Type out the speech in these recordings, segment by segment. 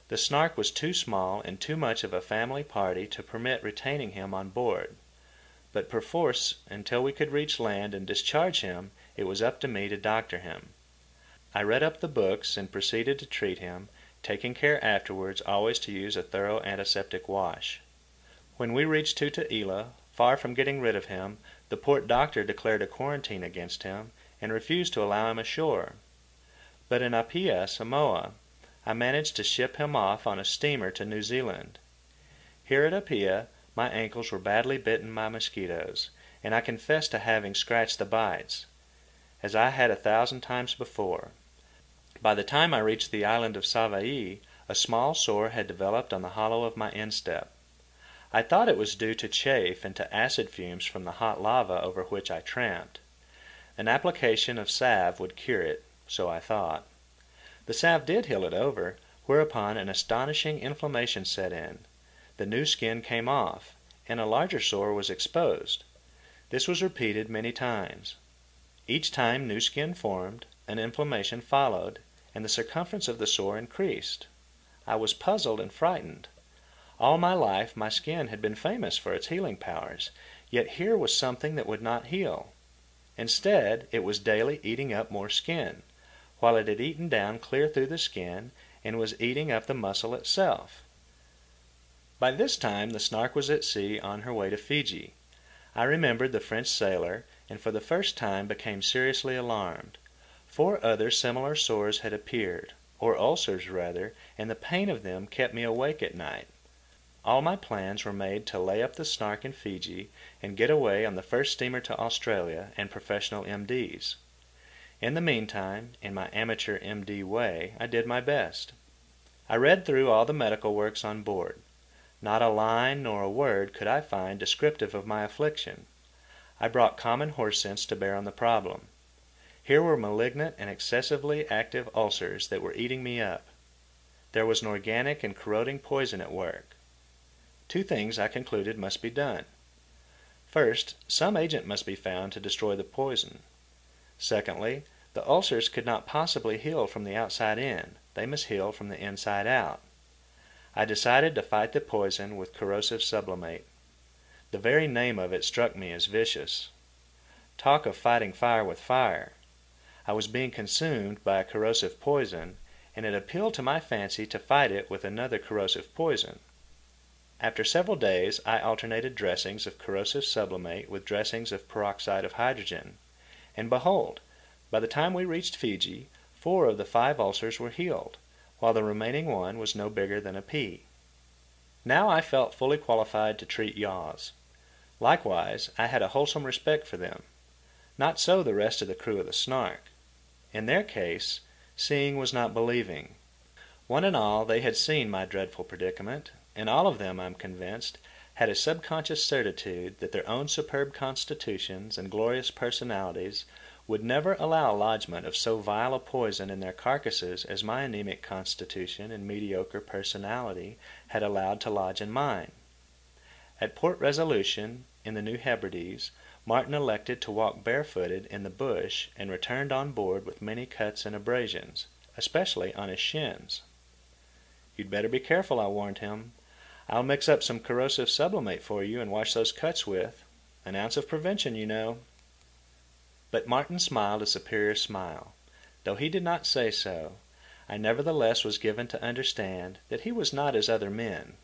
The Snark was too small and too much of a family party to permit retaining him on board, but perforce until we could reach land and discharge him it was up to me to doctor him. I read up the books and proceeded to treat him, taking care afterwards always to use a thorough antiseptic wash. When we reached Tutuila, far from getting rid of him, the port doctor declared a quarantine against him and refused to allow him ashore. But in Apia, Samoa, I managed to ship him off on a steamer to New Zealand. Here at Apia, my ankles were badly bitten by mosquitoes, and I confess to having scratched the bites, as I had 1,000 times before. By the time I reached the island of Savaii, a small sore had developed on the hollow of my instep. I thought it was due to chafe and to acid fumes from the hot lava over which I tramped. An application of salve would cure it, so I thought. The salve did heal it over, whereupon an astonishing inflammation set in. The new skin came off, and a larger sore was exposed. This was repeated many times. Each time new skin formed, an inflammation followed, and the circumference of the sore increased. I was puzzled and frightened. All my life my skin had been famous for its healing powers, yet here was something that would not heal. Instead, it was daily eating up more skin, while it had eaten down clear through the skin and was eating up the muscle itself. By this time the Snark was at sea on her way to Fiji. I remembered the French sailor, and for the first time became seriously alarmed. 4 other similar sores had appeared, or ulcers rather, and the pain of them kept me awake at night. All my plans were made to lay up the Snark in Fiji and get away on the first steamer to Australia and professional MDs. In the meantime, in my amateur MD way, I did my best. I read through all the medical works on board. Not a line nor a word could I find descriptive of my affliction. I brought common horse sense to bear on the problem. Here were malignant and excessively active ulcers that were eating me up. There was an organic and corroding poison at work. 2 things I concluded must be done. First, some agent must be found to destroy the poison. Secondly, the ulcers could not possibly heal from the outside in. They must heal from the inside out. I decided to fight the poison with corrosive sublimate. The very name of it struck me as vicious. Talk of fighting fire with fire. I was being consumed by a corrosive poison, and it appealed to my fancy to fight it with another corrosive poison. After several days, I alternated dressings of corrosive sublimate with dressings of peroxide of hydrogen, and behold, by the time we reached Fiji, 4 of the 5 ulcers were healed, while the remaining one was no bigger than a pea. Now I felt fully qualified to treat yaws. Likewise, I had a wholesome respect for them. Not so the rest of the crew of the Snark. In their case, seeing was not believing. One and all, they had seen my dreadful predicament, and all of them, I'm convinced, had a subconscious certitude that their own superb constitutions and glorious personalities would never allow lodgment of so vile a poison in their carcasses as my anemic constitution and mediocre personality had allowed to lodge in mine. At Port Resolution, in the New Hebrides, Martin elected to walk barefooted in the bush and returned on board with many cuts and abrasions, especially on his shins. "You'd better be careful," I warned him. "I'll mix up some corrosive sublimate for you and wash those cuts with. An ounce of prevention, you know." But Martin smiled a superior smile. Though he did not say so, I nevertheless was given to understand that he was not as other men.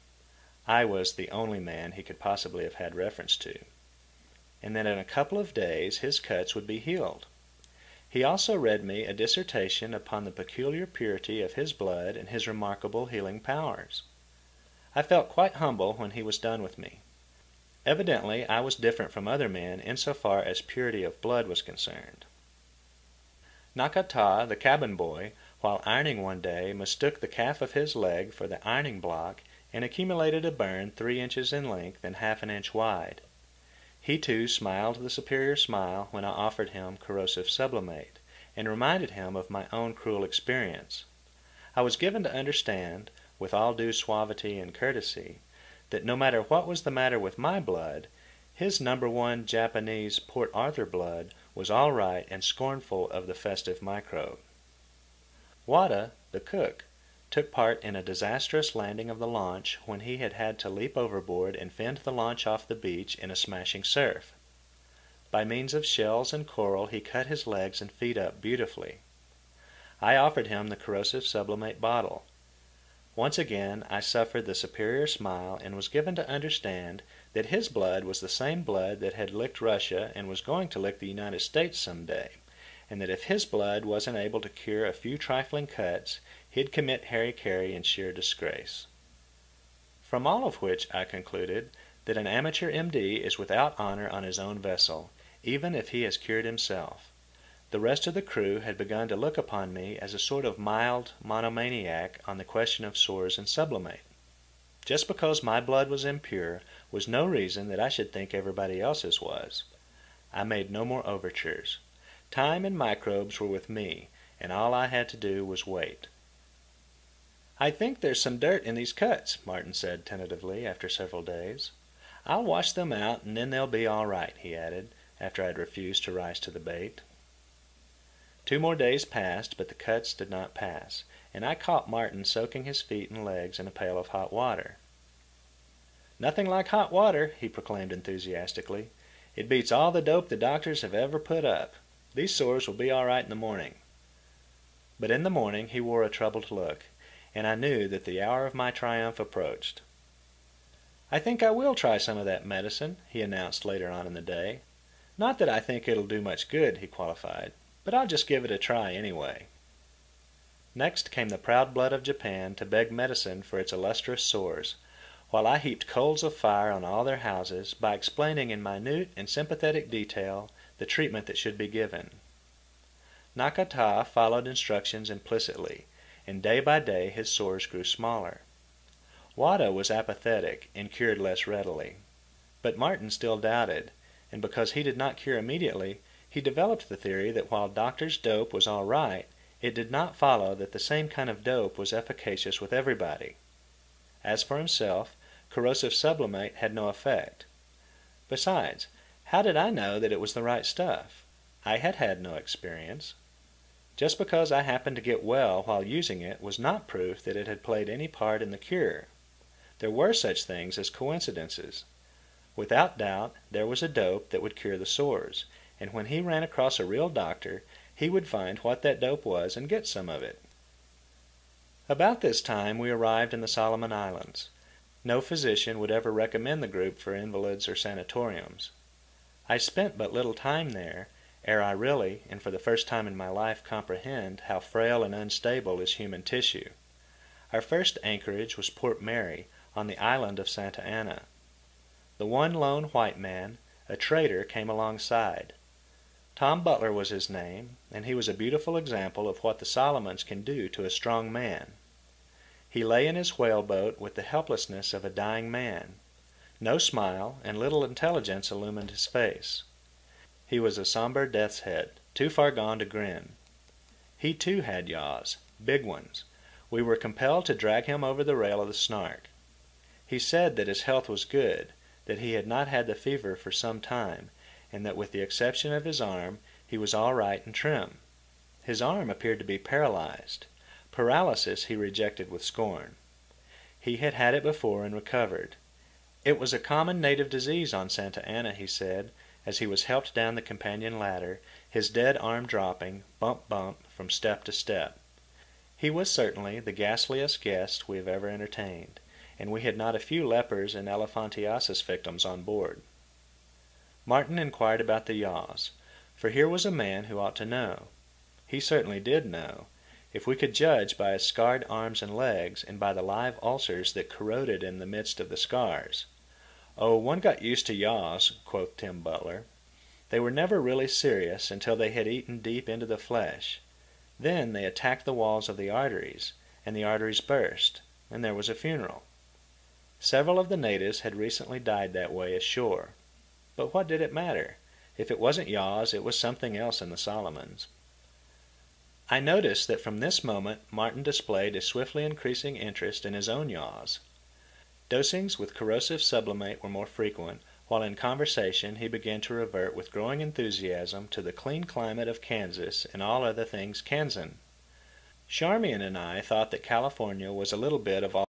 I was the only man he could possibly have had reference to. And that in a couple of days his cuts would be healed. He also read me a dissertation upon the peculiar purity of his blood and his remarkable healing powers. I felt quite humble when he was done with me. Evidently I was different from other men insofar as purity of blood was concerned. Nakata, the cabin boy, while ironing one day, mistook the calf of his leg for the ironing block and accumulated a burn 3 inches in length and half an inch wide. He too smiled the superior smile when I offered him corrosive sublimate, and reminded him of my own cruel experience. I was given to understand, with all due suavity and courtesy, that no matter what was the matter with my blood, his No. 1 Japanese Port Arthur blood was all right and scornful of the festive microbe. Wada, the cook, took part in a disastrous landing of the launch when he had had to leap overboard and fend the launch off the beach in a smashing surf. By means of shells and coral he cut his legs and feet up beautifully. I offered him the corrosive sublimate bottle. Once again I suffered the superior smile and was given to understand that his blood was the same blood that had licked Russia and was going to lick the United States some day, and that if his blood wasn't able to cure a few trifling cuts, he'd commit hara-kiri in sheer disgrace. From all of which I concluded that an amateur M.D. is without honor on his own vessel, even if he has cured himself. The rest of the crew had begun to look upon me as a sort of mild monomaniac on the question of sores and sublimate. Just because my blood was impure was no reason that I should think everybody else's was. I made no more overtures. Time and microbes were with me, and all I had to do was wait. "I think there's some dirt in these cuts," Martin said tentatively after several days. "I'll wash them out and then they'll be all right," he added, after I had refused to rise to the bait. 2 more days passed, but the cuts did not pass, and I caught Martin soaking his feet and legs in a pail of hot water. "Nothing like hot water," he proclaimed enthusiastically. "It beats all the dope the doctors have ever put up. These sores will be all right in the morning." But in the morning he wore a troubled look, and I knew that the hour of my triumph approached. "I think I will try some of that medicine," he announced later on in the day. "Not that I think it'll do much good," he qualified, "but I'll just give it a try anyway." Next came the proud blood of Japan to beg medicine for its illustrious sores, while I heaped coals of fire on all their houses by explaining in minute and sympathetic detail the treatment that should be given. Nakata followed instructions implicitly, and day by day his sores grew smaller. Wada was apathetic and cured less readily. But Martin still doubted, and because he did not cure immediately, he developed the theory that while doctors' dope was all right, it did not follow that the same kind of dope was efficacious with everybody. As for himself, corrosive sublimate had no effect. Besides, how did I know that it was the right stuff? I had had no experience. Just because I happened to get well while using it was not proof that it had played any part in the cure. There were such things as coincidences. Without doubt, there was a dope that would cure the sores, and when he ran across a real doctor, he would find what that dope was and get some of it. About this time we arrived in the Solomon Islands. No physician would ever recommend the group for invalids or sanatoriums. I spent but little time there, ere I really, and for the first time in my life, comprehend how frail and unstable is human tissue. Our first anchorage was Port Mary, on the island of Santa Ana. The one lone white man, a trader, came alongside. Tom Butler was his name, and he was a beautiful example of what the Solomons can do to a strong man. He lay in his whaleboat with the helplessness of a dying man. No smile and little intelligence illumined his face. He was a somber death's head, too far gone to grin. He too had yaws, big ones. We were compelled to drag him over the rail of the Snark. He said that his health was good, that he had not had the fever for some time, and that with the exception of his arm, he was all right and trim. His arm appeared to be paralyzed. Paralysis he rejected with scorn. He had had it before and recovered. It was a common native disease on Santa Ana, he said, as he was helped down the companion ladder, his dead arm dropping, bump bump, from step to step. He was certainly the ghastliest guest we have ever entertained, and we had not a few lepers and elephantiasis victims on board. Martin inquired about the yaws, for here was a man who ought to know. He certainly did know, if we could judge by his scarred arms and legs and by the live ulcers that corroded in the midst of the scars. "Oh, one got used to yaws," quoth Tim Butler. "They were never really serious until they had eaten deep into the flesh. Then they attacked the walls of the arteries, and the arteries burst, and there was a funeral." Several of the natives had recently died that way ashore. But what did it matter? If it wasn't yaws, it was something else in the Solomons. I noticed that from this moment Martin displayed a swiftly increasing interest in his own yaws. Dosings with corrosive sublimate were more frequent, while in conversation he began to revert with growing enthusiasm to the clean climate of Kansas and all other things Kansan. Charmian and I thought that California was a little bit of all